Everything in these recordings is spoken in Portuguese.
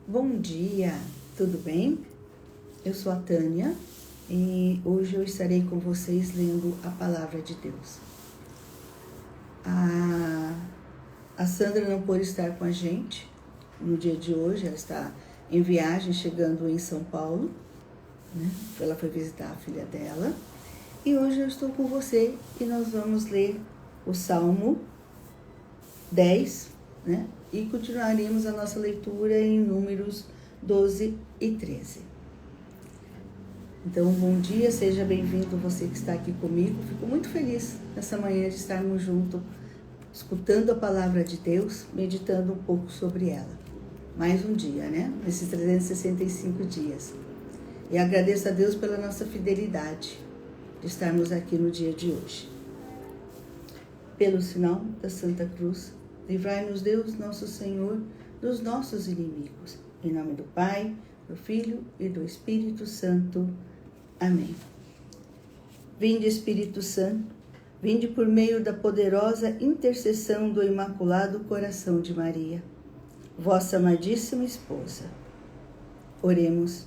Bom dia, tudo bem? Eu sou a Tânia e hoje eu estarei com vocês lendo a Palavra de Deus. A Sandra não pôde estar com a gente no dia de hoje, ela está em viagem, chegando em São Paulo, né? Ela foi visitar a filha dela. E hoje eu estou com você e nós vamos ler o Salmo 10, né? E continuaremos a nossa leitura em Números 12 e 13. Então, bom dia, seja bem-vindo você que está aqui comigo. Fico muito feliz nessa manhã de estarmos juntos, escutando a Palavra de Deus, meditando um pouco sobre ela. Mais um dia, né? Nesses 365 dias. E agradeço a Deus pela nossa fidelidade de estarmos aqui no dia de hoje. Pelo sinal da Santa Cruz, livrai-nos Deus, nosso Senhor, dos nossos inimigos. Em nome do Pai, do Filho e do Espírito Santo. Amém. Vinde, Espírito Santo, vinde por meio da poderosa intercessão do Imaculado Coração de Maria, vossa amadíssima esposa. Oremos.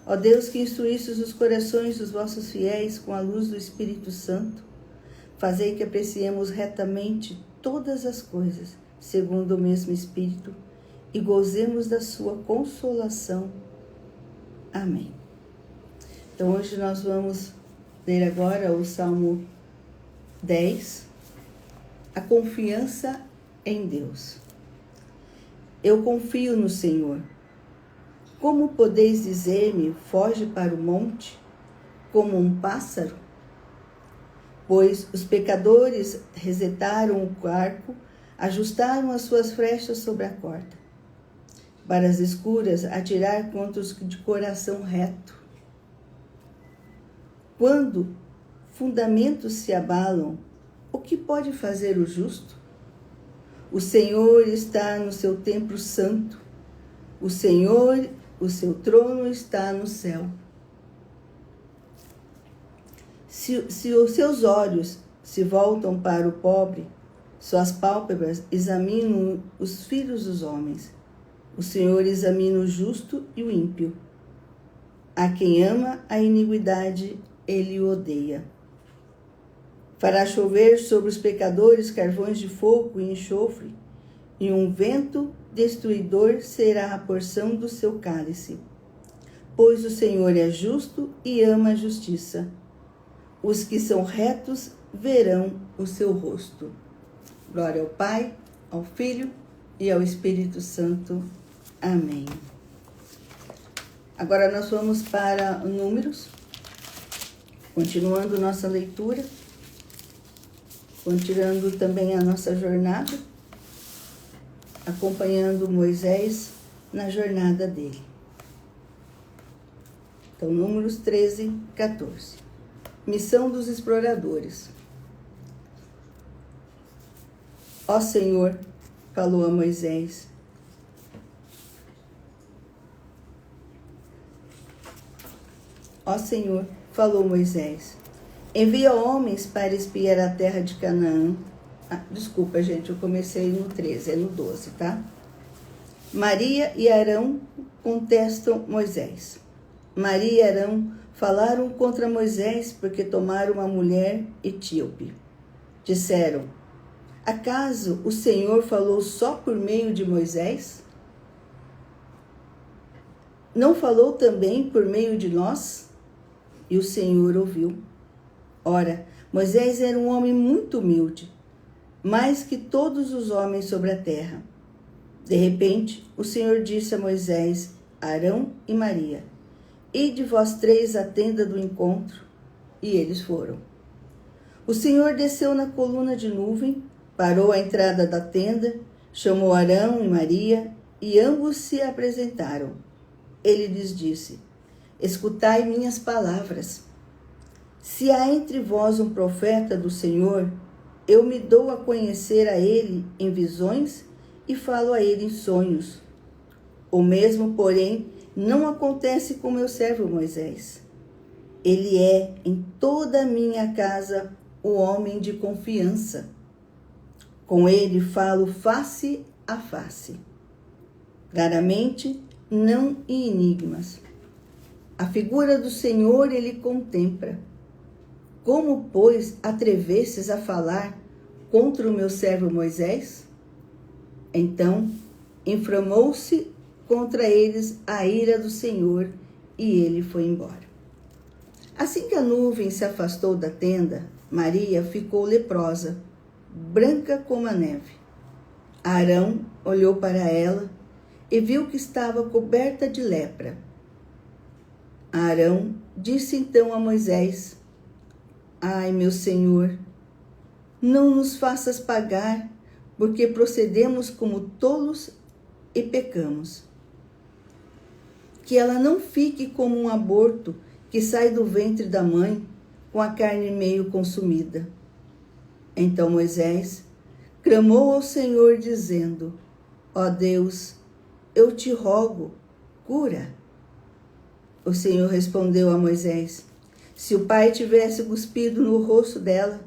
Ó Deus, que instruístes os corações dos vossos fiéis com a luz do Espírito Santo, fazei que apreciemos retamente todas as coisas, segundo o mesmo Espírito, e gozemos da sua consolação. Amém. Então, hoje nós vamos ler agora o Salmo 10, a confiança em Deus. Eu confio no Senhor. Como podeis dizer-me, foge para o monte, como um pássaro? Pois os pecadores resetaram o arco, ajustaram as suas flechas sobre a corda, para as escuras atirar contra os de coração reto. Quando fundamentos se abalam, o que pode fazer o justo? O Senhor está no seu templo santo, o seu trono está no céu. Se os seus olhos se voltam para o pobre, suas pálpebras examinam os filhos dos homens. O Senhor examina o justo e o ímpio. A quem ama a iniquidade, ele o odeia. Fará chover sobre os pecadores carvões de fogo e enxofre, e um vento destruidor será a porção do seu cálice. Pois o Senhor é justo e ama a justiça. Os que são retos verão o seu rosto. Glória ao Pai, ao Filho e ao Espírito Santo. Amém. Agora nós vamos para Números, continuando nossa leitura, continuando também a nossa jornada, acompanhando Moisés na jornada dele. Então, Números 13, 14. Missão dos exploradores. Ó Senhor, falou a Moisés, envia homens para espiar a terra de Canaã. Desculpa, gente, eu comecei no 13, é no 12, tá? Maria e Arão contestam Moisés. Maria e Arão falaram contra Moisés porque tomaram uma mulher etíope. Disseram, acaso o Senhor falou só por meio de Moisés? Não falou também por meio de nós? E o Senhor ouviu. Ora, Moisés era um homem muito humilde, mais que todos os homens sobre a terra. De repente, o Senhor disse a Moisés, Arão e Maria, ide vós três à tenda do encontro. E eles foram. O Senhor desceu na coluna de nuvem, parou à entrada da tenda, chamou Arão e Maria, e ambos se apresentaram. Ele lhes disse, escutai minhas palavras. Se há entre vós um profeta do Senhor, eu me dou a conhecer a ele em visões e falo a ele em sonhos. O mesmo, porém, não acontece com meu servo Moisés. Ele é, em toda a minha casa, o homem de confiança. Com ele falo face a face. Raramente não em enigmas. A figura do Senhor ele contempla. Como, pois, atrevestes a falar contra o meu servo Moisés? Então, inflamou-se contra eles a ira do Senhor, e ele foi embora. Assim que a nuvem se afastou da tenda, Maria ficou leprosa, branca como a neve. Arão olhou para ela e viu que estava coberta de lepra. Arão disse então a Moisés: Ai, meu Senhor, não nos faças pagar, porque procedemos como tolos e pecamos. Que ela não fique como um aborto que sai do ventre da mãe com a carne meio consumida. Então Moisés clamou ao Senhor, dizendo: Ó Deus, eu te rogo, cura. O Senhor respondeu a Moisés: Se o pai tivesse cuspido no rosto dela,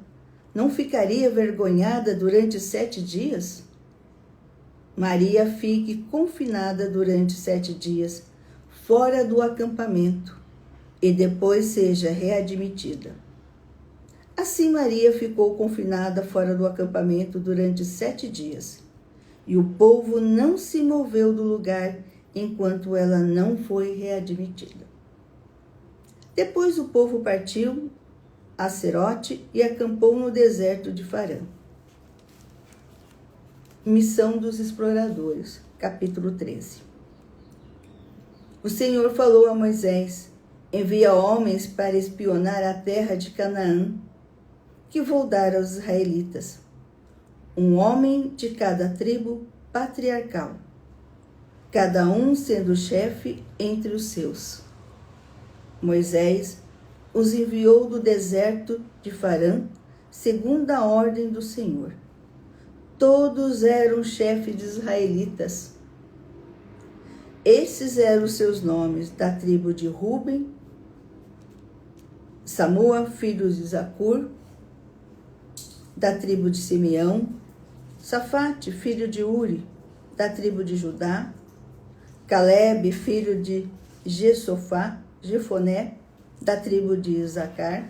não ficaria vergonhada durante 7 dias? Maria fique confinada durante 7 dias, fora do acampamento, e depois seja readmitida. Assim Maria ficou confinada fora do acampamento durante 7 dias, e o povo não se moveu do lugar enquanto ela não foi readmitida. Depois o povo partiu a Cerote e acampou no deserto de Farã. Missão dos exploradores, capítulo 13. O Senhor falou a Moisés: Envia homens para espionar a terra de Canaã, que vou dar aos israelitas, um homem de cada tribo patriarcal, cada um sendo chefe entre os seus. Moisés os enviou do deserto de Farã, segundo a ordem do Senhor. Todos eram chefes de israelitas. Esses eram os seus nomes: da tribo de Ruben, Samua, filho de Zacur; da tribo de Simeão, Safate, filho de Uri, da tribo de Judá; Calebe, filho de Jefoné, da tribo de Isacar;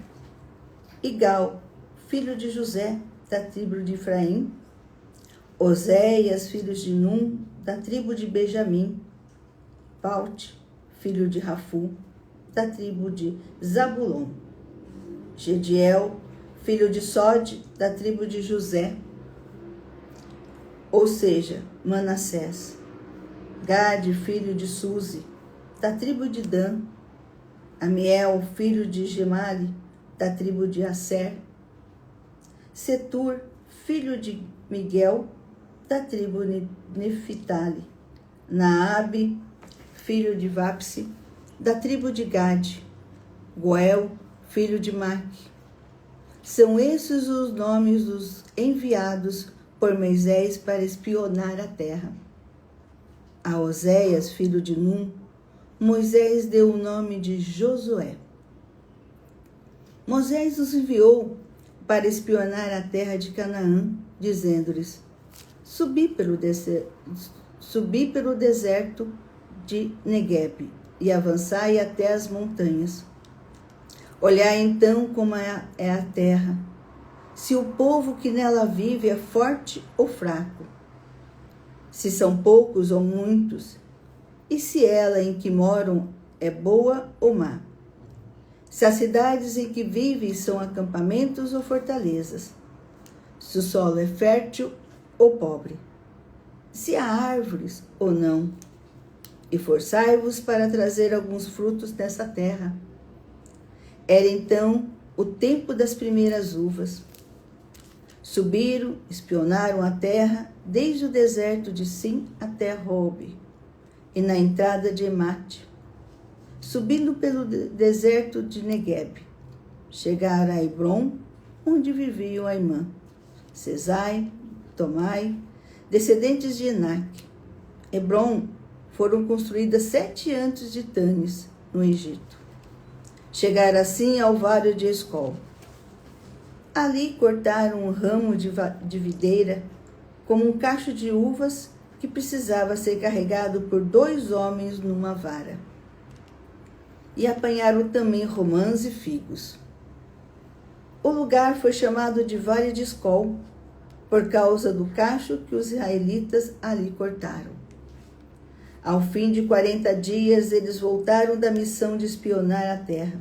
Igal, filho de José, da tribo de Efraim; Oséias, filho de Num, da tribo de Benjamim; Paute, filho de Rafu, da tribo de Zabulon; Gediel, filho de Sode, da tribo de José, ou seja, Manassés; Gade, filho de Suzi, da tribo de Dan; Amiel, filho de Gemali, da tribo de Asser; Setur, filho de Miguel, da tribo de Neftali; Naabe, filho de Vapse, da tribo de Gade; Goel, filho de Maque. São esses os nomes dos enviados por Moisés para espionar a terra. A Oséias, filho de Num, Moisés deu o nome de Josué. Moisés os enviou para espionar a terra de Canaã, dizendo-lhes: Subi pelo deserto de Negueb e avançai até as montanhas. Olhai então como é a terra, se o povo que nela vive é forte ou fraco, se são poucos ou muitos, e se ela em que moram é boa ou má, se as cidades em que vivem são acampamentos ou fortalezas, se o solo é fértil ou pobre, se há árvores ou não, e forçai-vos para trazer alguns frutos dessa terra. Era então o tempo das primeiras uvas. Subiram, espionaram a terra, desde o deserto de Sim até Robe, e na entrada de Emate, subindo pelo deserto de Negueb. Chegaram a Hebron, onde viviam Aimã, Sesai, Tomai, descendentes de Enaque. Hebron foram construídas 7 antes de Tânis, no Egito. Chegaram assim ao vale de Escol. Ali cortaram um ramo de videira, como um cacho de uvas, que precisava ser carregado por 2 homens numa vara. E apanharam também romãs e figos. O lugar foi chamado de Vale de Escol, por causa do cacho que os israelitas ali cortaram. Ao fim de 40 dias, eles voltaram da missão de espionar a terra.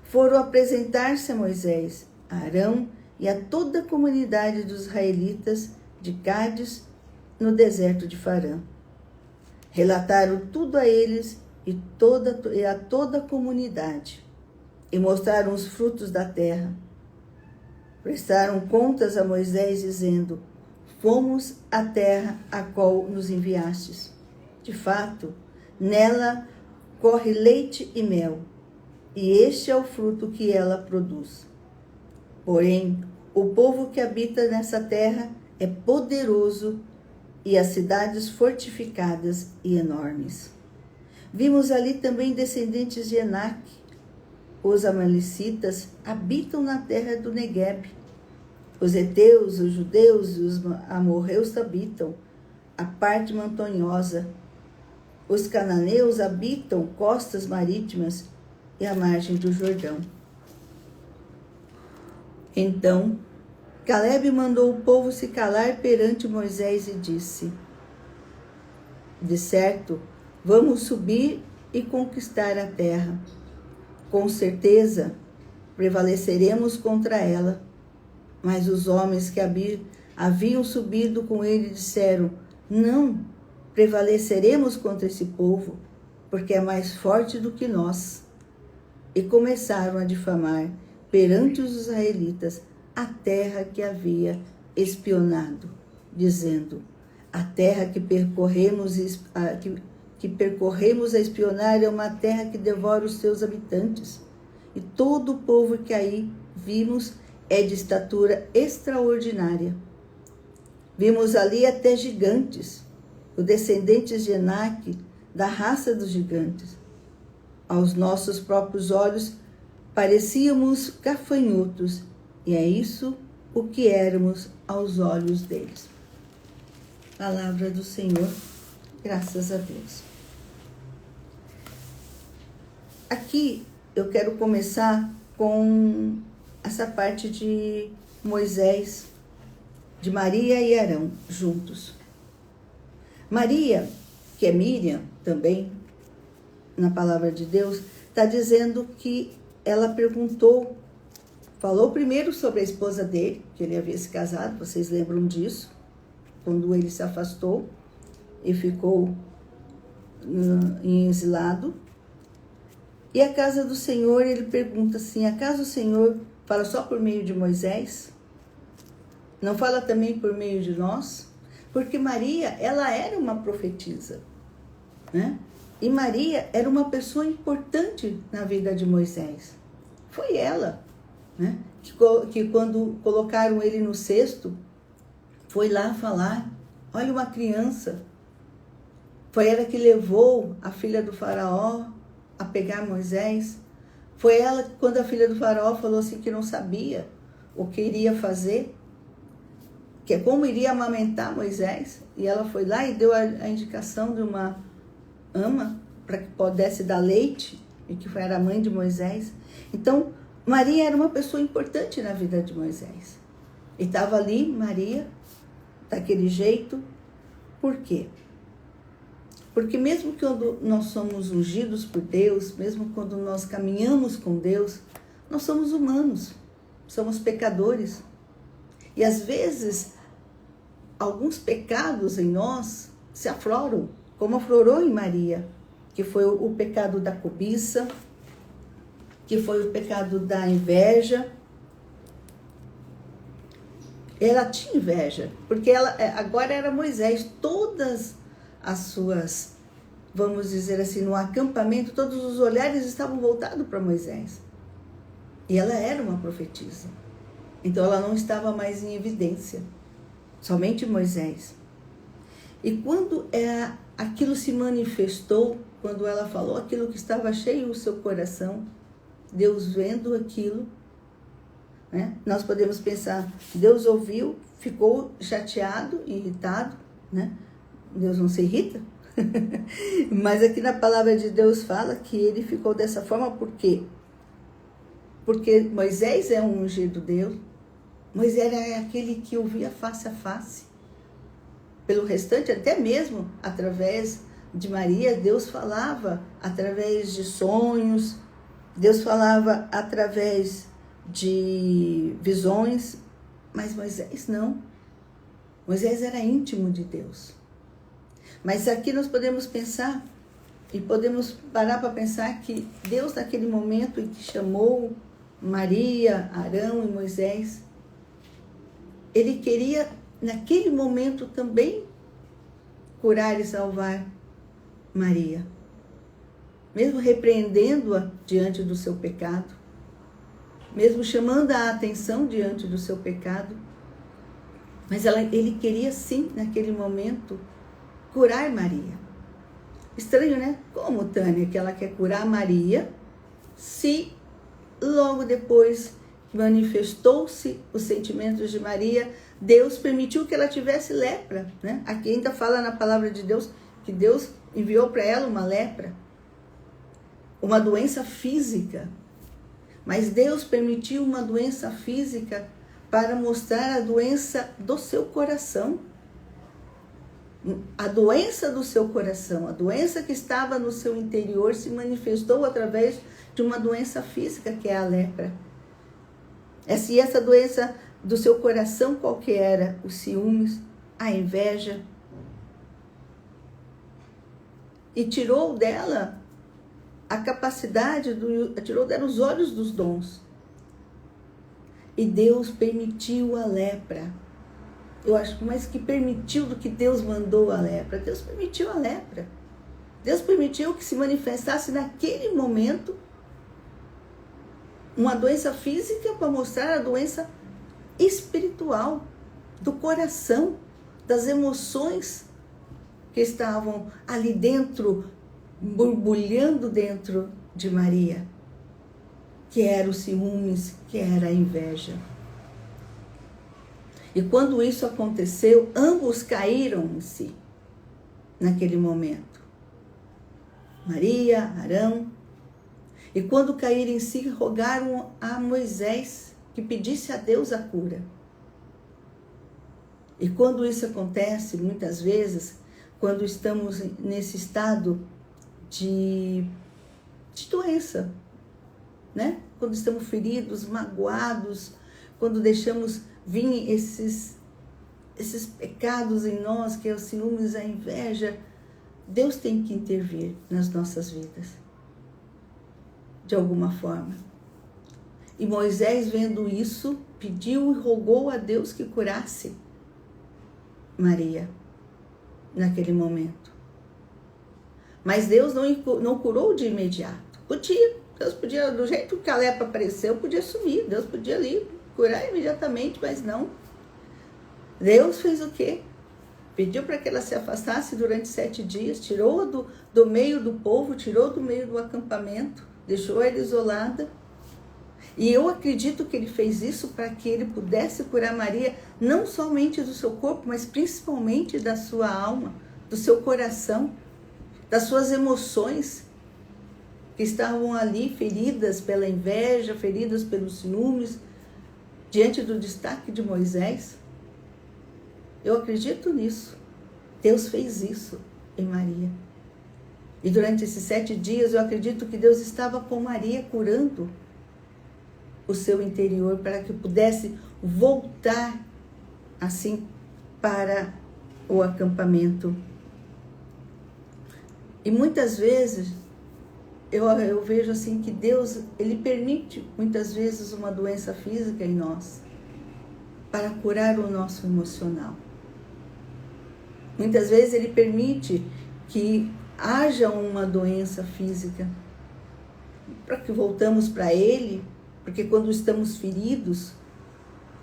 Foram apresentar-se a Moisés, a Arão e a toda a comunidade dos israelitas de Cádiz, no deserto de Farã. Relataram tudo a eles e a toda a comunidade, e mostraram os frutos da terra. Prestaram contas a Moisés, dizendo: fomos à terra a qual nos enviastes. De fato, nela corre leite e mel, e este é o fruto que ela produz. Porém, o povo que habita nessa terra é poderoso e as cidades fortificadas e enormes. Vimos ali também descendentes de Enaque. Os amalecitas habitam na terra do Negueb. Os heteus, os judeus e os amorreus habitam a parte montanhosa. Os cananeus habitam costas marítimas e a margem do Jordão. Então, Calebe mandou o povo se calar perante Moisés e disse: de certo, vamos subir e conquistar a terra. Com certeza, prevaleceremos contra ela. Mas os homens que haviam subido com ele disseram: não, prevaleceremos contra esse povo, porque é mais forte do que nós. E começaram a difamar perante os israelitas a terra que havia espionado, dizendo: a terra que percorremos a espionar é uma terra que devora os seus habitantes. E todo o povo que aí vimos é de estatura extraordinária. Vimos ali até gigantes, os descendentes de Enaque, da raça dos gigantes. Aos nossos próprios olhos parecíamos gafanhotos, e é isso o que éramos aos olhos deles. Palavra do Senhor, graças a Deus. Aqui eu quero começar com essa parte de Moisés, de Maria e Arão juntos. Maria, que é Miriam também, na palavra de Deus, está dizendo que ela falou primeiro sobre a esposa dele, que ele havia se casado, vocês lembram disso, quando ele se afastou e ficou em exilado. E a casa do Senhor, ele pergunta assim: acaso o Senhor fala só por meio de Moisés? Não fala também por meio de nós? Porque Maria, ela era uma profetisa, né? E Maria era uma pessoa importante na vida de Moisés. Foi ela, né, que quando colocaram ele no cesto, foi lá falar: olha, uma criança. Foi ela que levou a filha do faraó a pegar Moisés. Foi ela que, quando a filha do faraó falou assim que não sabia o que iria fazer, que é como iria amamentar Moisés, e ela foi lá e deu a indicação de uma ama para que pudesse dar leite, e que era a mãe de Moisés. Então, Maria era uma pessoa importante na vida de Moisés. E estava ali, Maria, daquele jeito. Por quê? Porque mesmo quando nós somos ungidos por Deus, mesmo quando nós caminhamos com Deus, nós somos humanos, somos pecadores. E às vezes, alguns pecados em nós se afloram, como aflorou em Maria, que foi o pecado da cobiça, que foi o pecado da inveja. Ela tinha inveja, porque ela agora era Moisés, todas as suas, vamos dizer assim, no acampamento, todos os olhares estavam voltados para Moisés. E ela era uma profetisa. Então ela não estava mais em evidência, somente Moisés. E quando aquilo se manifestou, quando ela falou aquilo que estava cheio no seu coração, Deus vendo aquilo, né? Nós podemos pensar, Deus ouviu, ficou chateado, irritado, né? Deus não se irrita. Mas aqui na palavra de Deus fala que ele ficou dessa forma por quê? Porque Moisés é um ungido de Deus. Moisés era aquele que ouvia face a face. Pelo restante, até mesmo através de Maria, Deus falava através de sonhos, Deus falava através de visões, mas Moisés não. Moisés era íntimo de Deus. Mas aqui nós podemos pensar, e podemos parar para pensar que Deus, naquele momento em que chamou Maria, Arão e Moisés, ele queria, naquele momento também, curar e salvar Maria. Mesmo repreendendo-a diante do seu pecado, mesmo chamando a atenção diante do seu pecado, mas ele queria sim, naquele momento, curar Maria. Estranho, né? Como, Tânia, que ela quer curar Maria, se logo depois que manifestou-se os sentimentos de Maria, Deus permitiu que ela tivesse lepra, né? Aqui ainda fala na palavra de Deus que Deus enviou para ela uma lepra, uma doença física. Mas Deus permitiu uma doença física para mostrar a doença do seu coração. A doença do seu coração, a doença que estava no seu interior se manifestou através de uma doença física, que é a lepra. Essa doença do seu coração, qual que era? Os ciúmes, a inveja. E tirou dela a capacidade, tirou dela os olhos dos dons. E Deus permitiu a lepra. Eu acho mais que permitiu do que Deus mandou a lepra. Deus permitiu a lepra. Deus permitiu que se manifestasse naquele momento uma doença física para mostrar a doença espiritual do coração, das emoções que estavam ali dentro, borbulhando dentro de Maria, que era os ciúmes, que era a inveja. E quando isso aconteceu, ambos caíram em si, naquele momento. Maria, Arão. E quando caíram em si, rogaram a Moisés que pedisse a Deus a cura. E quando isso acontece, muitas vezes, quando estamos nesse estado de doença, né? Quando estamos feridos, magoados, quando deixamos vir esses pecados em nós, que é os ciúmes, a inveja, Deus tem que intervir nas nossas vidas, de alguma forma. E Moisés, vendo isso, pediu e rogou a Deus que curasse Maria naquele momento. Mas Deus não curou de imediato. Deus podia, do jeito que a lepra apareceu, podia sumir. Deus podia ali curar imediatamente, mas não. Deus fez o quê? Pediu para que ela se afastasse durante 7 dias, tirou do meio do povo, tirou do meio do acampamento, deixou ela isolada. E eu acredito que ele fez isso para que ele pudesse curar Maria, não somente do seu corpo, mas principalmente da sua alma, do seu coração, das suas emoções, que estavam ali feridas pela inveja, feridas pelos ciúmes, diante do destaque de Moisés. Eu acredito nisso. Deus fez isso em Maria. E durante esses 7 dias, eu acredito que Deus estava com Maria curando o seu interior para que pudesse voltar assim para o acampamento. E muitas vezes eu vejo assim que Deus, ele permite muitas vezes uma doença física em nós para curar o nosso emocional. Muitas vezes ele permite que haja uma doença física para que voltamos para ele. Porque quando estamos feridos,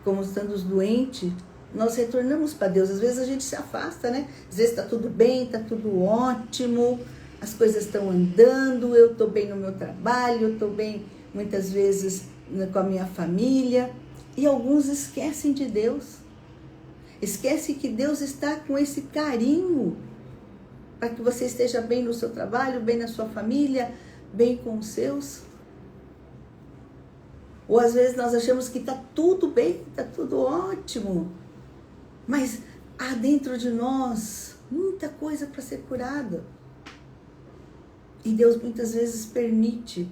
como estamos doentes, nós retornamos para Deus. Às vezes a gente se afasta, né? Às vezes está tudo bem, está tudo ótimo, as coisas estão andando, eu estou bem no meu trabalho, eu estou bem muitas vezes com a minha família. E alguns esquecem de Deus. Esquecem que Deus está com esse carinho para que você esteja bem no seu trabalho, bem na sua família, bem com os seus. Ou às vezes nós achamos que está tudo bem, está tudo ótimo, mas há dentro de nós muita coisa para ser curada. E Deus muitas vezes permite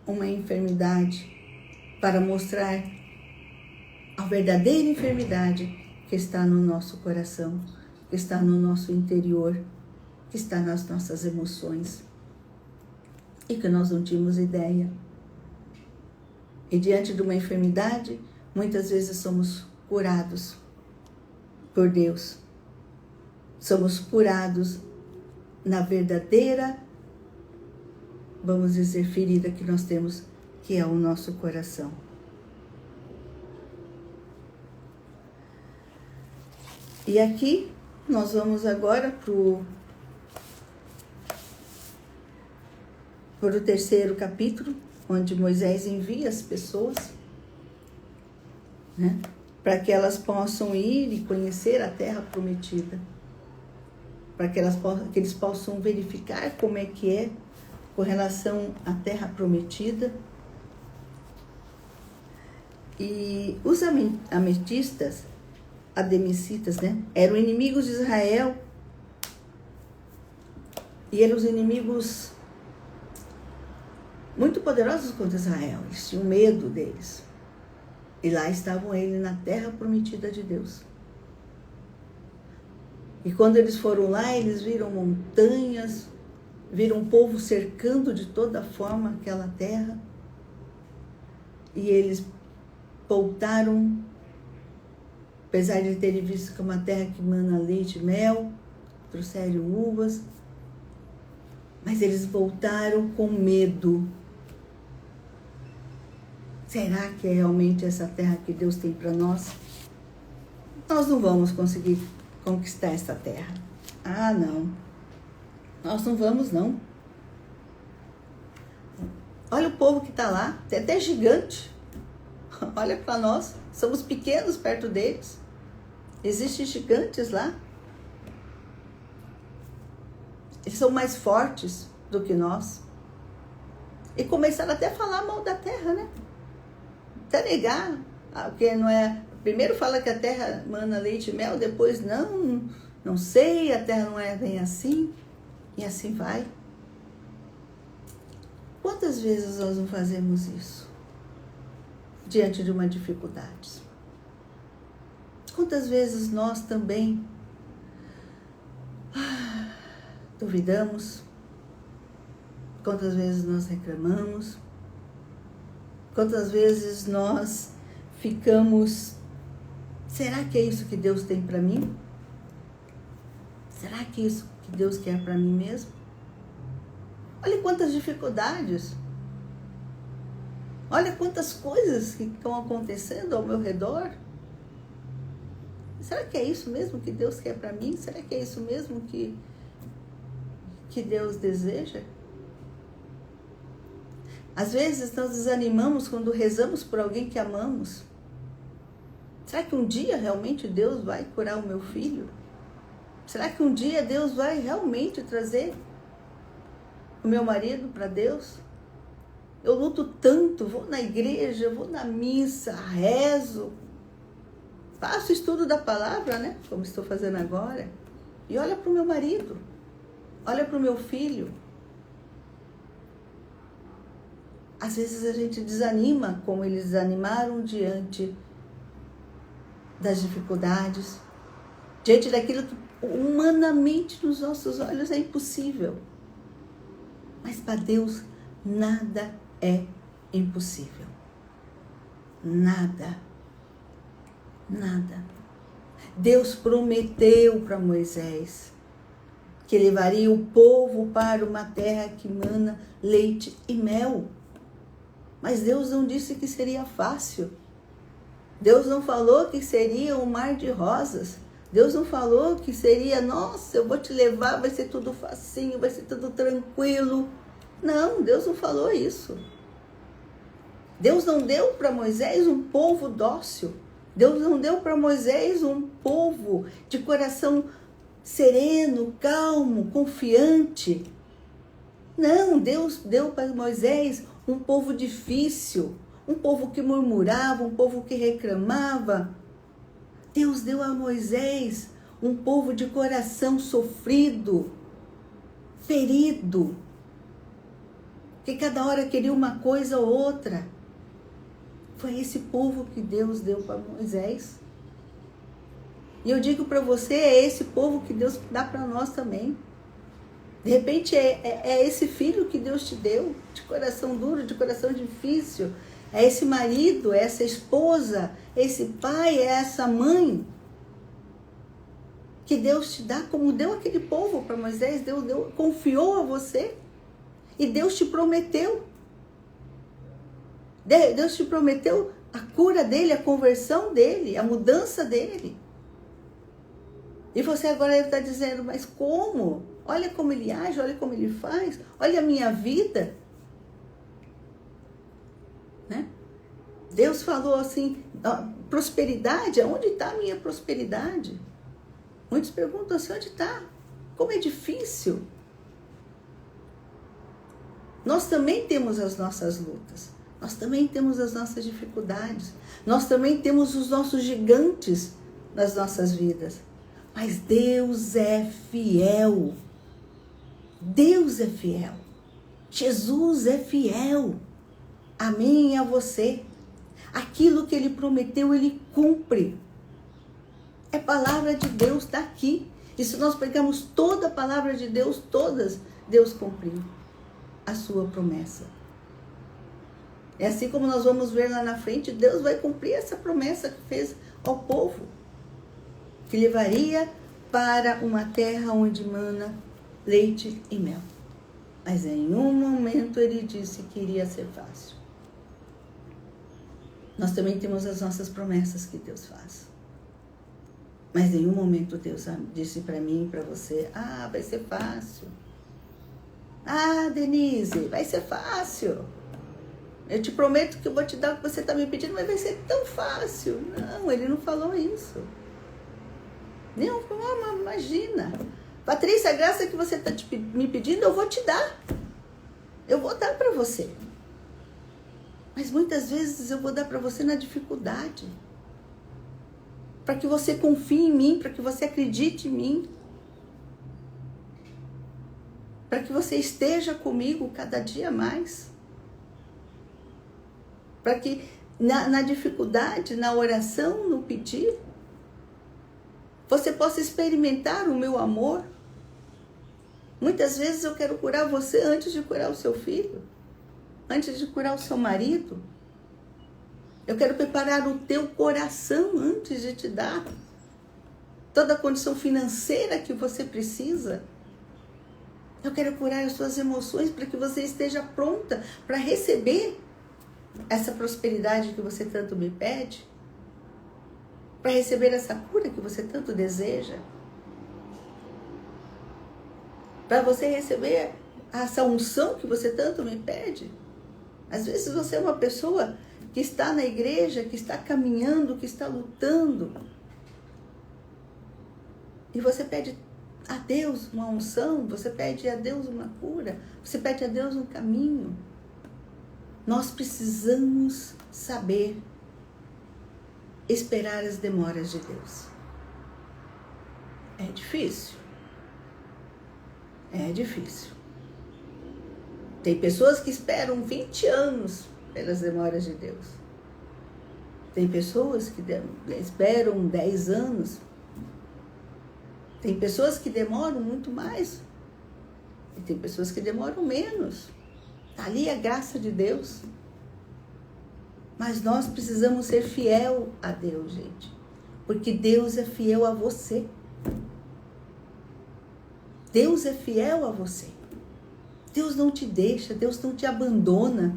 uma enfermidade para mostrar a verdadeira enfermidade que está no nosso coração, que está no nosso interior, que está nas nossas emoções e que nós não tínhamos ideia. E diante de uma enfermidade, muitas vezes somos curados por Deus. Somos curados na verdadeira, vamos dizer, ferida que nós temos, que é o nosso coração. E aqui nós vamos agora para o terceiro capítulo, onde Moisés envia as pessoas, né, para que elas possam ir e conhecer a terra prometida, para que eles possam verificar como é que é com relação à terra prometida. E os ademicitas, né, eram inimigos de Israel, e eram os inimigos muito poderosos contra Israel. Eles tinham medo deles. E lá estavam eles na terra prometida de Deus. E quando eles foram lá, eles viram montanhas, viram um povo cercando de toda forma aquela terra. E eles voltaram, apesar de terem visto que é uma terra que mana leite e mel, trouxeram uvas, mas eles voltaram com medo. Será que é realmente essa terra que Deus tem para nós? Nós não vamos conseguir conquistar essa terra. Ah, não. Nós não vamos, não. Olha o povo que está lá, tem até gigante. Olha para nós, somos pequenos perto deles. Existem gigantes lá. Eles são mais fortes do que nós. E começaram até a falar mal da terra, né? Até negar, porque não é... Primeiro fala que a terra mana leite e mel, depois não sei, a terra não é bem assim, e assim vai. Quantas vezes nós não fazemos isso diante de uma dificuldade? Quantas vezes nós também duvidamos? Quantas vezes nós reclamamos? Quantas vezes nós ficamos... Será que é isso que Deus tem para mim? Será que é isso que Deus quer para mim mesmo? Olha quantas dificuldades. Olha quantas coisas que estão acontecendo ao meu redor. Será que é isso mesmo que Deus quer para mim? Será que é isso mesmo que Deus deseja? Às vezes nós desanimamos quando rezamos por alguém que amamos. Será que um dia realmente Deus vai curar o meu filho? Será que um dia Deus vai realmente trazer o meu marido para Deus? Eu luto tanto, vou na igreja, vou na missa, rezo, faço estudo da palavra, né? Como estou fazendo agora. E olha para o meu marido, olha para o meu filho. Às vezes a gente desanima, como eles desanimaram diante das dificuldades, diante daquilo que humanamente nos nossos olhos é impossível. Mas para Deus nada é impossível. Nada. Nada. Deus prometeu para Moisés que levaria o povo para uma terra que mana leite e mel. Mas Deus não disse que seria fácil. Deus não falou que seria um mar de rosas. Deus não falou que seria, nossa, eu vou te levar, vai ser tudo facinho, vai ser tudo tranquilo. Não, Deus não falou isso. Deus não deu para Moisés um povo dócil. Deus não deu para Moisés um povo de coração sereno, calmo, confiante. Não, Deus deu para Moisés um povo difícil, um povo que murmurava, um povo que reclamava. Deus deu a Moisés um povo de coração sofrido, ferido, que cada hora queria uma coisa ou outra. Foi esse povo que Deus deu para Moisés. E eu digo para você, é esse povo que Deus dá para nós também. De repente é esse filho que Deus te deu, de coração duro, de coração difícil. É esse marido, é essa esposa, esse pai, é essa mãe que Deus te dá, como deu aquele povo para Moisés. Deus confiou a você e Deus te prometeu. Deus te prometeu a cura dele, a conversão dele, a mudança dele. E você agora está dizendo, mas como? Olha como ele age, olha como ele faz, olha a minha vida. Né? Deus falou assim, prosperidade, onde está a minha prosperidade? Muitos perguntam assim, onde está? Como é difícil. Nós também temos as nossas lutas, nós também temos as nossas dificuldades, nós também temos os nossos gigantes nas nossas vidas. Mas Deus é fiel. Deus é fiel. Jesus é fiel. A mim e a você. Aquilo que Ele prometeu, Ele cumpre. É palavra de Deus, está aqui. E se nós pegarmos toda a palavra de Deus, todas, Deus cumpriu a sua promessa. É assim como nós vamos ver lá na frente, Deus vai cumprir essa promessa que fez ao povo. Que levaria para uma terra onde mana leite e mel. Mas em nenhum momento ele disse que iria ser fácil. Nós também temos as nossas promessas que Deus faz. Mas em nenhum momento Deus disse para mim e para você, vai ser fácil. Denise, vai ser fácil. Eu te prometo que eu vou te dar o que você está me pedindo, mas vai ser tão fácil. Não, ele não falou isso. Não, imagina. Patrícia, a graça que você está me pedindo, eu vou te dar. Eu vou dar para você. Mas muitas vezes eu vou dar para você na dificuldade. Para que você confie em mim, para que você acredite em mim. Para que você esteja comigo cada dia mais. Para que na dificuldade, na oração, no pedir, você possa experimentar o meu amor. Muitas vezes eu quero curar você antes de curar o seu filho, antes de curar o seu marido. Eu quero preparar o teu coração antes de te dar toda a condição financeira que você precisa. Eu quero curar as suas emoções para que você esteja pronta para receber essa prosperidade que você tanto me pede. Para receber essa cura que você tanto deseja. Para você receber essa unção que você tanto me pede. Às vezes você é uma pessoa que está na igreja, que está caminhando, que está lutando. E você pede a Deus uma unção, você pede a Deus uma cura, você pede a Deus um caminho. Nós precisamos saber esperar as demoras de Deus. É difícil. É difícil. Tem pessoas que esperam 20 anos pelas demoras de Deus. Tem pessoas que esperam 10 anos. Tem pessoas que demoram muito mais. E tem pessoas que demoram menos. Ali é a graça de Deus. Mas nós precisamos ser fiel a Deus, gente. Porque Deus é fiel a você. Deus é fiel a você. Deus não te deixa, Deus não te abandona.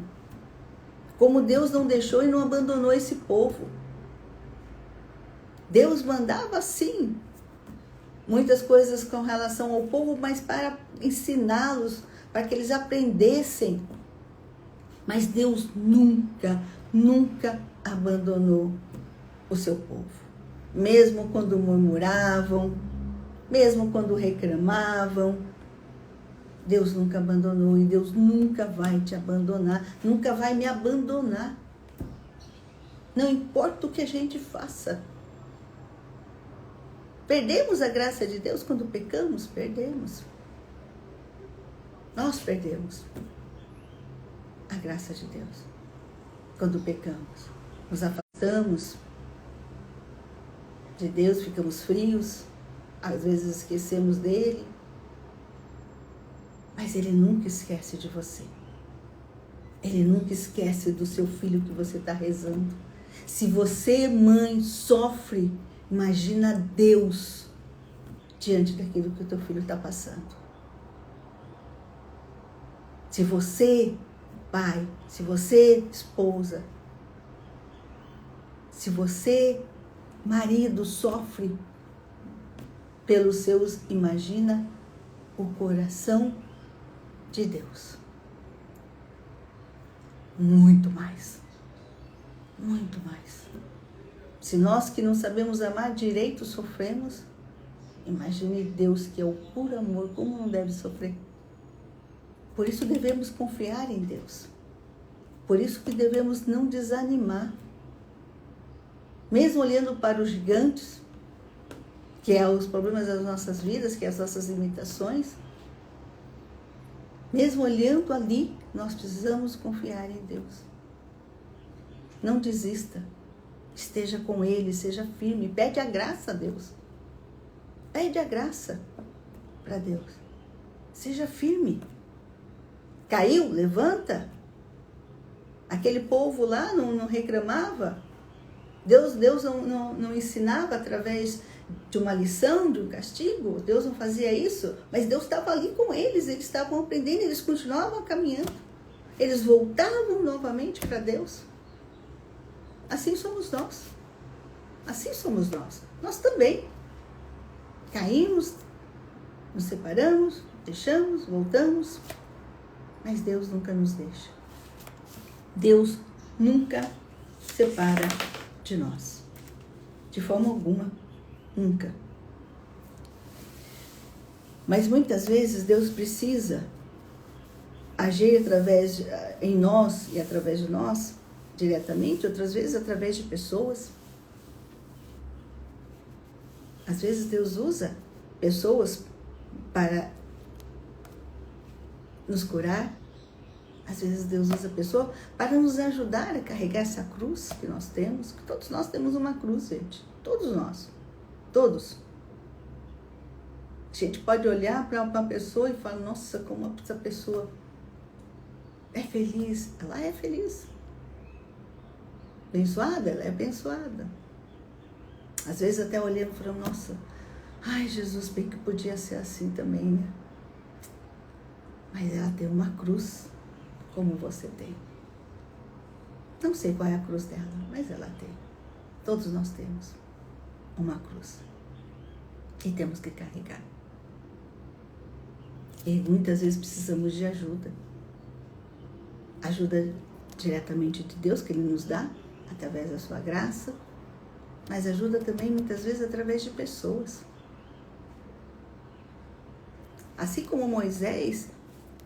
Como Deus não deixou e não abandonou esse povo. Deus mandava sim muitas coisas com relação ao povo, mas para ensiná-los, para que eles aprendessem. Mas Deus nunca abandonou o seu povo. Mesmo quando murmuravam, mesmo quando reclamavam. Deus nunca abandonou e Deus nunca vai te abandonar, nunca vai me abandonar. Não importa o que a gente faça. Perdemos a graça de Deus quando pecamos? Perdemos. Nós perdemos a graça de Deus quando pecamos. Nos afastamos de Deus, ficamos frios, às vezes esquecemos dele. Mas Ele nunca esquece de você. Ele nunca esquece do seu filho que você está rezando. Se você, mãe, sofre, imagina Deus diante daquilo que o teu filho está passando. Se você, pai, se você, esposa, se você, marido, sofre pelos seus, imagina o coração de Deus. Muito mais. Muito mais. Se nós que não sabemos amar direito sofremos, imagine Deus que é o puro amor, como não deve sofrer. Por isso devemos confiar em Deus. Por isso que devemos não desanimar. Mesmo olhando para os gigantes, que é os problemas das nossas vidas, que é as nossas limitações, mesmo olhando ali, nós precisamos confiar em Deus. Não desista. Esteja com Ele, seja firme. Pede a graça a Deus. Pede a graça para Deus. Seja firme. Caiu? Levanta. Aquele povo lá não reclamava. Deus não ensinava através de uma lição, de um castigo. Deus não fazia isso, mas Deus estava ali com eles estavam aprendendo, eles continuavam caminhando. Eles voltavam novamente para Deus. Assim somos nós. Assim somos nós. Nós também. Caímos, nos separamos, deixamos, voltamos, mas Deus nunca nos deixa. Deus nunca separa de nós. De forma alguma. Nunca. Mas muitas vezes Deus precisa agir em nós e através de nós, diretamente, outras vezes através de pessoas. Às vezes Deus usa pessoas para nos curar. Às vezes Deus usa pessoas para nos ajudar a carregar essa cruz que nós temos. Todos nós temos uma cruz, gente. Todos nós. Todos. A gente pode olhar para uma pessoa e falar, nossa, como essa pessoa é feliz. Ela é feliz. Abençoada? Ela é abençoada. Às vezes até olhando e falando, nossa, ai Jesus, bem que podia ser assim também, né? Mas ela tem uma cruz, como você tem. Não sei qual é a cruz dela, mas ela tem. Todos nós temos uma cruz. E temos que carregar. E muitas vezes precisamos de ajuda. Ajuda diretamente de Deus, que Ele nos dá, através da sua graça. Mas ajuda também, muitas vezes, através de pessoas. Assim como Moisés,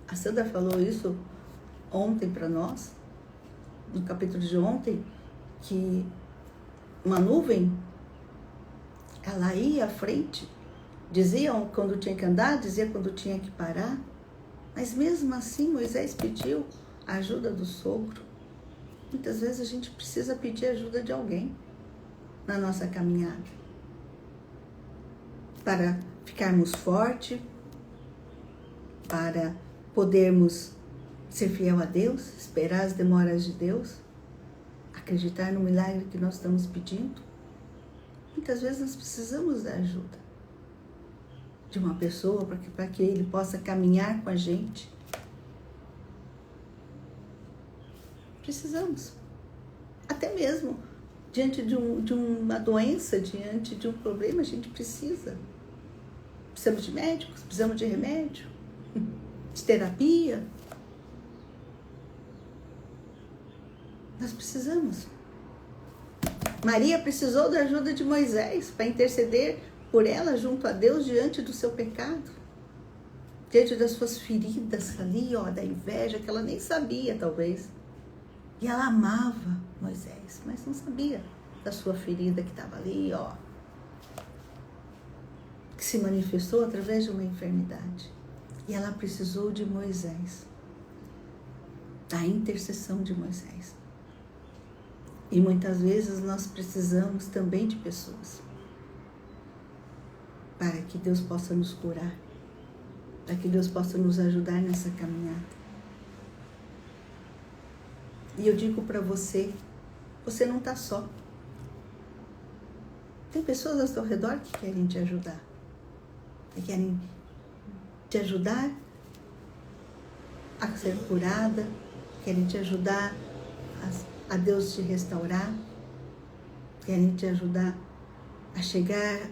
a Sandra falou isso ontem para nós, no capítulo de ontem, que uma nuvem, ela ia à frente, dizia quando tinha que andar, dizia quando tinha que parar, mas mesmo assim Moisés pediu a ajuda do sogro. Muitas vezes a gente precisa pedir ajuda de alguém na nossa caminhada, para ficarmos fortes, para podermos ser fiel a Deus, esperar as demoras de Deus, acreditar no milagre que nós estamos pedindo. Muitas vezes nós precisamos da ajuda de uma pessoa para que ele possa caminhar com a gente. Precisamos. Até mesmo diante de uma doença, diante de um problema, a gente precisa. Precisamos de médicos, precisamos de remédio, de terapia. Nós precisamos. Maria precisou da ajuda de Moisés para interceder por ela junto a Deus diante do seu pecado, diante das suas feridas ali, ó, da inveja, que ela nem sabia, talvez. E ela amava Moisés, mas não sabia da sua ferida que estava ali, ó, que se manifestou através de uma enfermidade. E ela precisou de Moisés, da intercessão de Moisés. E muitas vezes nós precisamos também de pessoas para que Deus possa nos curar, para que Deus possa nos ajudar nessa caminhada. E eu digo para você, você não está só. Tem pessoas ao seu redor que querem te ajudar, que querem te ajudar a ser curada, querem te ajudar a Deus te restaurar, querem te ajudar a chegar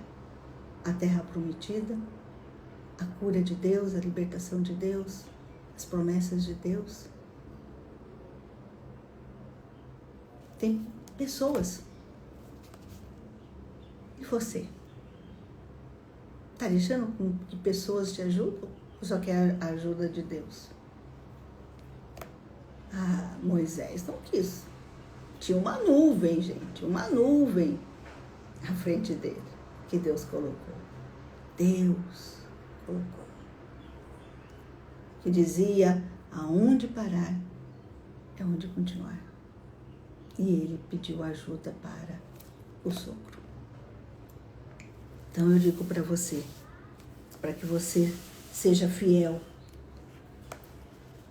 à terra prometida, a cura de Deus, a libertação de Deus, as promessas de Deus. Tem pessoas. E você? Está deixando que pessoas te ajudem? Ou só quer a ajuda de Deus? Ah, Moisés não quis. Tinha uma nuvem, gente. Uma nuvem à frente dele, que Deus colocou. Deus colocou. Que dizia, aonde parar é onde continuar. E ele pediu ajuda para o sogro. Então eu digo para você, para que você seja fiel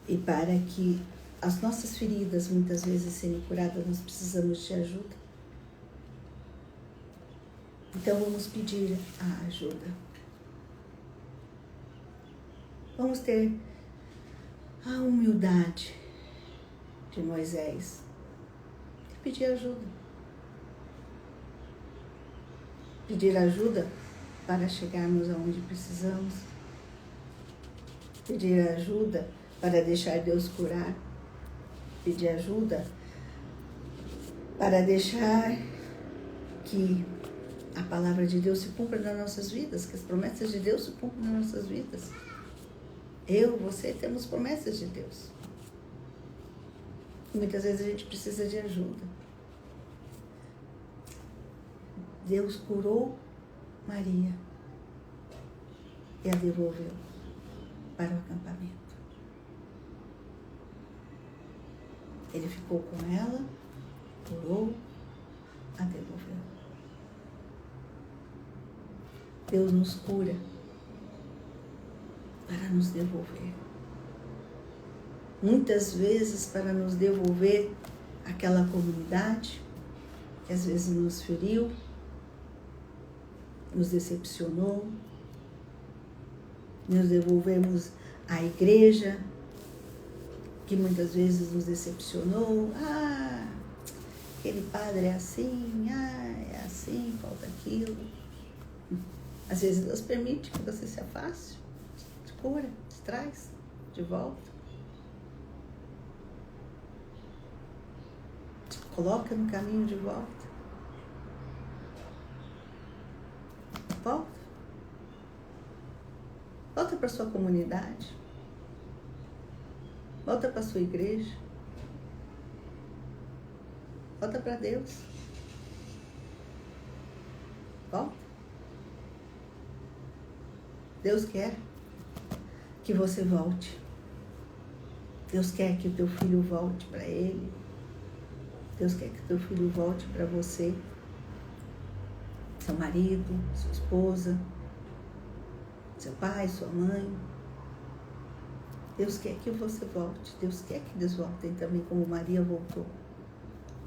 e para que as nossas feridas muitas vezes serem curadas, nós precisamos de ajuda. Então vamos pedir a ajuda. Vamos ter a humildade de Moisés e pedir ajuda. Pedir ajuda para chegarmos aonde precisamos. Pedir ajuda para deixar Deus curar. Pedir ajuda para deixar que a palavra de Deus se cumpra nas nossas vidas, que as promessas de Deus se cumpram nas nossas vidas. Eu, você, temos promessas de Deus. E muitas vezes a gente precisa de ajuda. Deus curou Maria e a devolveu para o acampamento. Ele ficou com ela, curou, a devolveu. Deus nos cura para nos devolver. Muitas vezes para nos devolver aquela comunidade que às vezes nos feriu, nos decepcionou, nos devolvemos à igreja, que muitas vezes nos decepcionou. Ah, aquele padre é assim, é assim, falta aquilo. Às vezes Deus permite que você se afaste, te cura, te traz de volta. Te coloca no caminho de volta. Volta. Volta para sua comunidade. Volta para sua igreja. Volta para Deus. Volta. Deus quer que você volte. Deus quer que o teu filho volte para Ele. Deus quer que o teu filho volte para você. Seu marido, sua esposa, seu pai, sua mãe. Deus quer que você volte. Deus quer que eles voltem também como Maria voltou.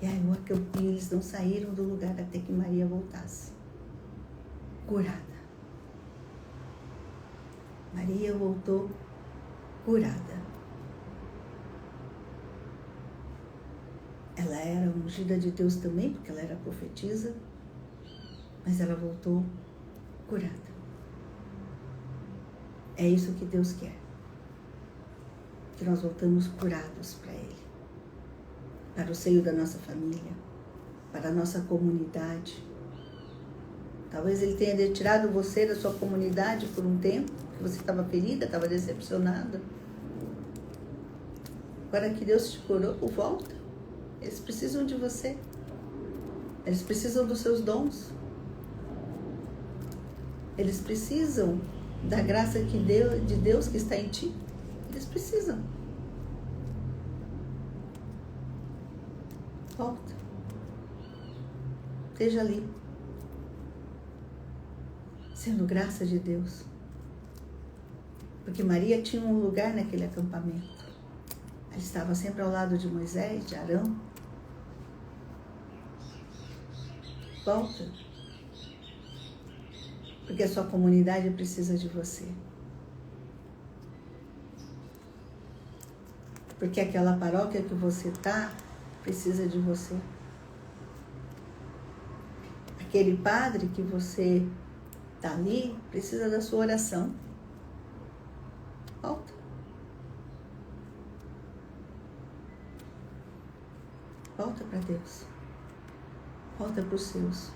E aí eles não saíram do lugar até que Maria voltasse. Curada. Maria voltou curada. Ela era ungida de Deus também, porque ela era profetisa. Mas ela voltou curada. É isso que Deus quer. Que nós voltamos curados para Ele. Para o seio da nossa família. Para a nossa comunidade. Talvez Ele tenha retirado você da sua comunidade por um tempo, que você estava ferida, estava decepcionada. Agora que Deus te curou, volta. Eles precisam de você. Eles precisam dos seus dons. Eles precisam da graça de Deus que está em ti. Eles precisam. Volta. Esteja ali. Sendo graça de Deus. Porque Maria tinha um lugar naquele acampamento. Ela estava sempre ao lado de Moisés, de Arão. Volta. Porque a sua comunidade precisa de você. Porque aquela paróquia que você está precisa de você. Aquele padre que você está ali precisa da sua oração. Volta. Volta para Deus. Volta para os seus.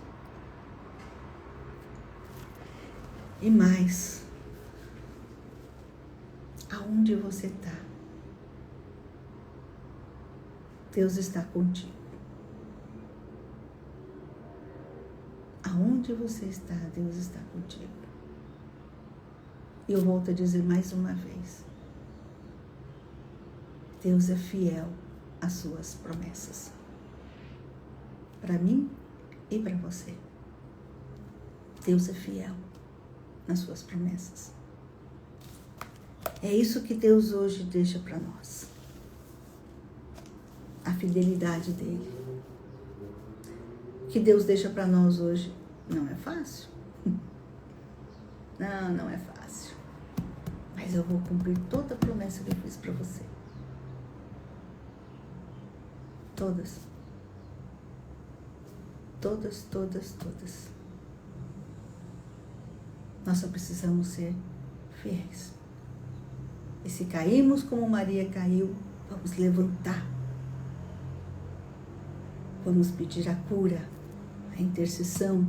E mais, aonde você está, Deus está contigo. Aonde você está, Deus está contigo. E eu volto a dizer mais uma vez, Deus é fiel às suas promessas. Para mim e para você. Deus é fiel nas suas promessas. É isso que Deus hoje deixa para nós. A fidelidade dele. O que Deus deixa para nós hoje não é fácil. Não é fácil. Mas eu vou cumprir toda a promessa que eu fiz para você. Todas. Todas. Nós só precisamos ser fiéis. E se caímos como Maria caiu, vamos levantar. Vamos pedir a cura, a intercessão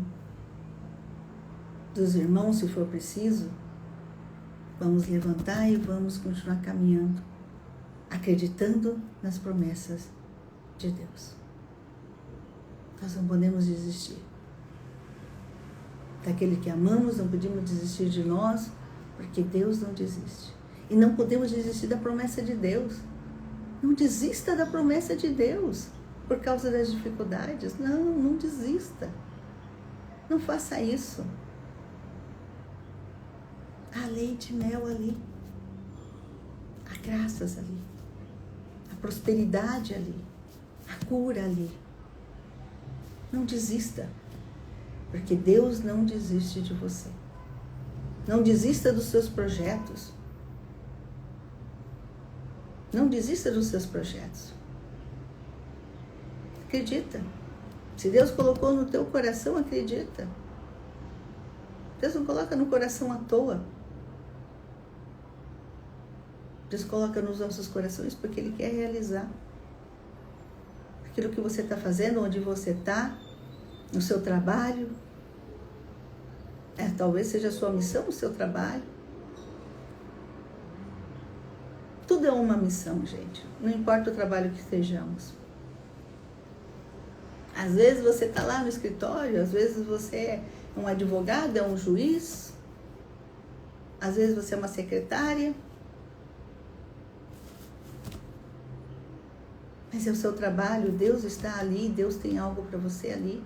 dos irmãos, se for preciso. Vamos levantar e vamos continuar caminhando, acreditando nas promessas de Deus. Nós não podemos desistir. Daquele que amamos, não podemos desistir de nós, porque Deus não desiste. E não podemos desistir da promessa de Deus. Não desista da promessa de Deus por causa das dificuldades. Não desista. Não faça isso. Há leite e mel ali. Há graças ali. Há prosperidade ali. Há cura ali. Não desista. Porque Deus não desiste de você. Não desista dos seus projetos. Não desista dos seus projetos. Acredita. Se Deus colocou no teu coração, acredita. Deus não coloca no coração à toa. Deus coloca nos nossos corações porque Ele quer realizar. Aquilo que você está fazendo, onde você está, no seu trabalho. Talvez seja a sua missão, o seu trabalho. Tudo é uma missão, gente. Não importa o trabalho que estejamos. Às vezes você está lá no escritório, às vezes você é um advogado, é um juiz. Às vezes você é uma secretária. Mas é o seu trabalho, Deus está ali, Deus tem algo para você ali.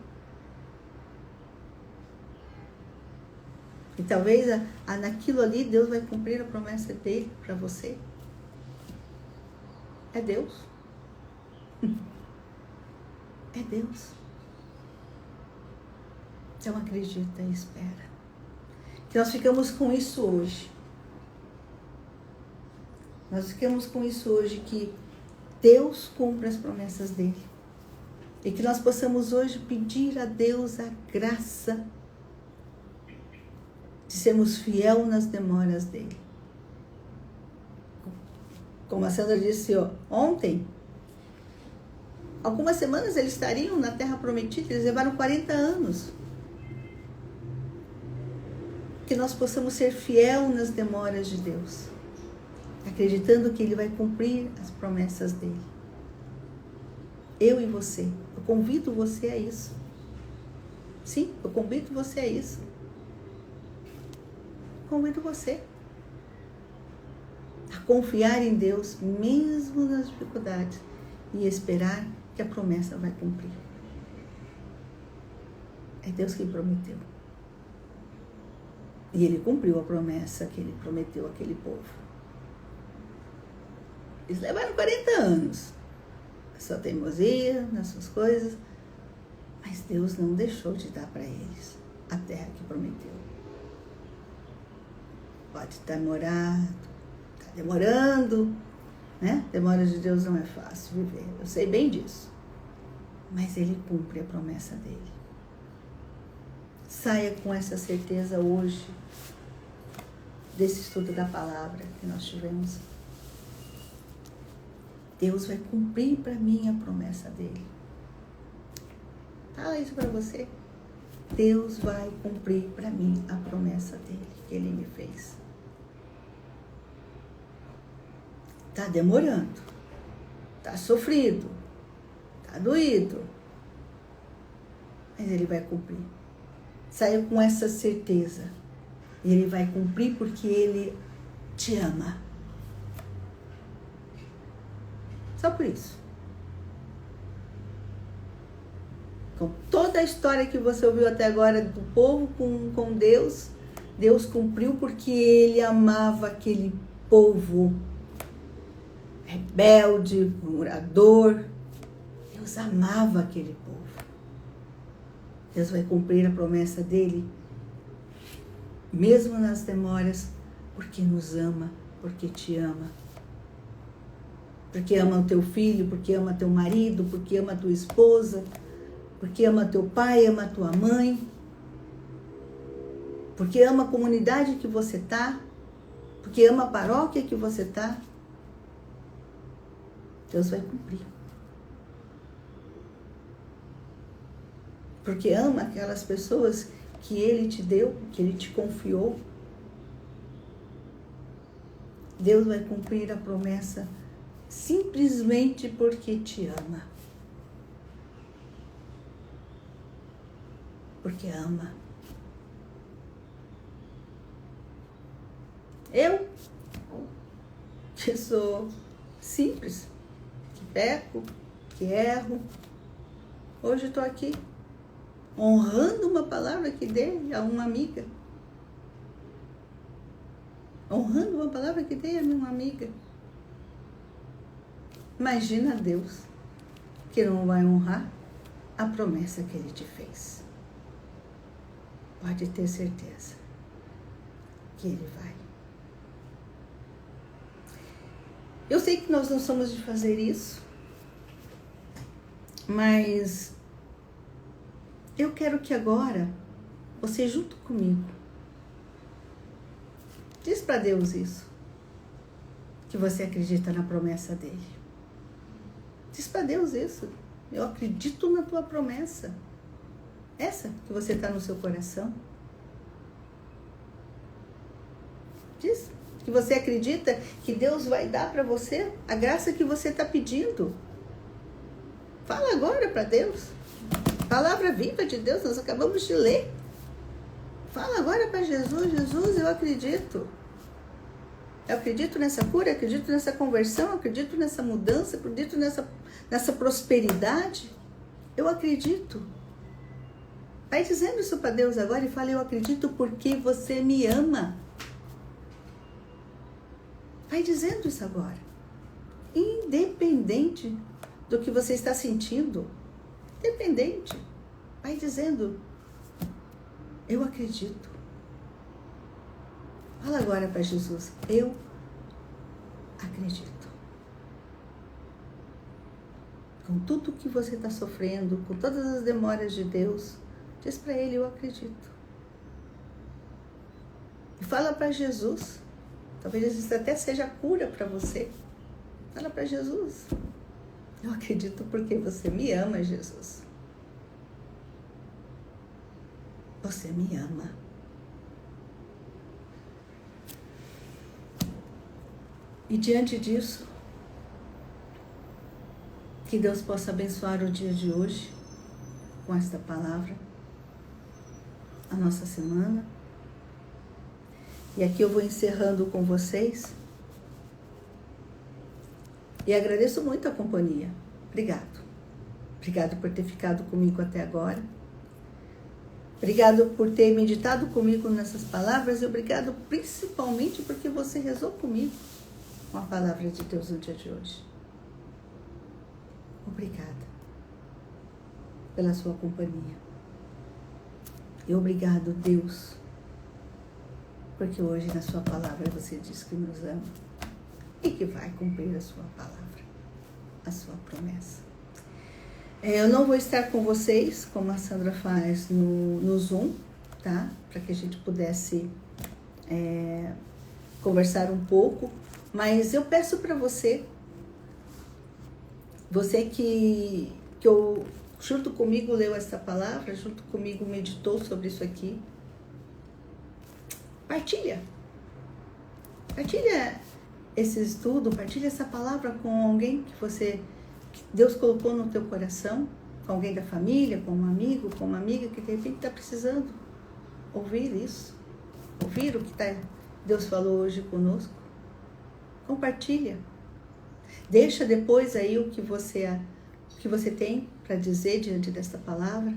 E talvez naquilo ali Deus vai cumprir a promessa dele para você. É Deus. É Deus. Então acredita e espera. Que nós ficamos com isso hoje. Nós ficamos com isso hoje, que Deus cumpre as promessas dele. E que nós possamos hoje pedir a Deus a graça de sermos fiel nas demoras dele. Como a Sandra disse ontem, algumas semanas eles estariam na Terra Prometida, eles levaram 40 anos. Que nós possamos ser fiel nas demoras de Deus, acreditando que Ele vai cumprir as promessas dEle. Eu e você, eu convido você a isso. Sim, eu convido você a isso. Convido você a confiar em Deus, mesmo nas dificuldades, e esperar que a promessa vai cumprir. É Deus quem prometeu. E Ele cumpriu a promessa que Ele prometeu àquele povo. Eles levaram 40 anos. A sua teimosia, nas suas coisas. Mas Deus não deixou de dar para eles a terra que prometeu. Pode demorar, está demorando, né? Demora de Deus não é fácil viver. Eu sei bem disso. Mas Ele cumpre a promessa dEle. Saia com essa certeza hoje desse estudo da palavra que nós tivemos. Deus vai cumprir para mim a promessa dEle. Fala isso para você. Deus vai cumprir para mim a promessa dEle, que Ele me fez. Está demorando. Está sofrido. Está doído. Mas Ele vai cumprir. Saia com essa certeza. Ele vai cumprir porque Ele te ama. Só por isso. Com toda a história que você ouviu até agora do povo com Deus, Deus cumpriu porque Ele amava aquele povo rebelde, murmurador. Deus amava aquele povo. Deus vai cumprir a promessa dEle, mesmo nas demoras, porque nos ama, porque te ama. Porque ama o teu filho, porque ama teu marido, porque ama tua esposa, porque ama teu pai, ama tua mãe, porque ama a comunidade que você está, porque ama a paróquia que você está. Deus vai cumprir. Porque ama aquelas pessoas que Ele te deu, que Ele te confiou. Deus vai cumprir a promessa simplesmente porque te ama. Porque ama. Eu, que sou simples, que peco, que erro, hoje estou aqui honrando uma palavra que dei a uma amiga. Honrando uma palavra que dei a uma amiga. Imagina Deus que não vai honrar a promessa que Ele te fez. Pode ter certeza que Ele vai. Eu sei que nós não somos de fazer isso, mas eu quero que agora você, junto comigo, diz para Deus isso, que você acredita na promessa dEle. Diz para Deus isso. Eu acredito na tua promessa. Essa que você está no seu coração. Diz que você acredita que Deus vai dar para você a graça que você está pedindo. Fala agora para Deus. Palavra viva de Deus, nós acabamos de ler. Fala agora para Jesus. Jesus, eu acredito. Eu acredito nessa cura, eu acredito nessa conversão, eu acredito nessa mudança, eu acredito nessa prosperidade. Eu acredito. Vai dizendo isso para Deus agora e fala, eu acredito porque você me ama. Vai dizendo isso agora. Independente do que você está sentindo. Independente. Vai dizendo, eu acredito. Fala agora para Jesus, eu acredito. Com tudo que você está sofrendo, com todas as demoras de Deus, diz para Ele, eu acredito. E fala para Jesus, talvez isso até seja cura para você. Fala para Jesus, eu acredito porque você me ama, Jesus. Você me ama. E diante disso, que Deus possa abençoar o dia de hoje com esta palavra, a nossa semana. E aqui eu vou encerrando com vocês. E agradeço muito a companhia. Obrigado. Obrigado por ter ficado comigo até agora. Obrigado por ter meditado comigo nessas palavras. E obrigado principalmente porque você rezou comigo com a palavra de Deus no dia de hoje. Obrigada pela sua companhia. E obrigado, Deus, porque hoje na sua palavra você diz que nos ama e que vai cumprir a sua palavra, a sua promessa. Eu não vou estar com vocês, como a Sandra faz no Zoom, tá? Para que a gente pudesse conversar um pouco, mas eu peço para você que junto comigo leu esta palavra, junto comigo meditou sobre isso aqui, partilha esse estudo, partilha essa palavra com alguém que Deus colocou no teu coração, com alguém da família, com um amigo, com uma amiga que de repente está precisando ouvir isso, ouvir o que Deus falou hoje conosco. Compartilha. Deixa depois aí o que você tem para dizer diante desta palavra.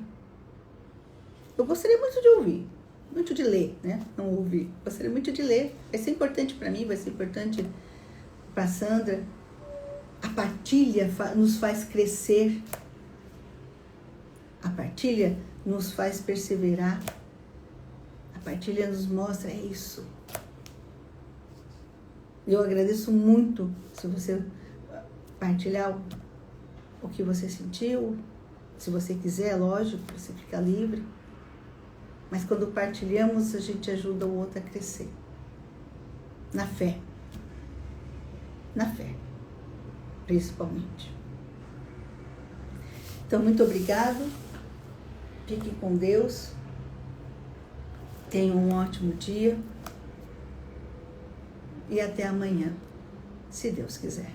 Eu gostaria muito de ouvir, muito de ler, né? Não ouvir. Gostaria muito de ler. Vai ser importante para mim, vai ser importante para a Sandra. A partilha nos faz crescer. A partilha nos faz perseverar. A partilha nos mostra, é isso. Eu agradeço muito se você partilhar o que você sentiu. Se você quiser, lógico, você fica livre. Mas quando partilhamos, a gente ajuda o outro a crescer. Na fé. Na fé. Principalmente. Então, muito obrigado. Fique com Deus. Tenha um ótimo dia. E até amanhã, se Deus quiser.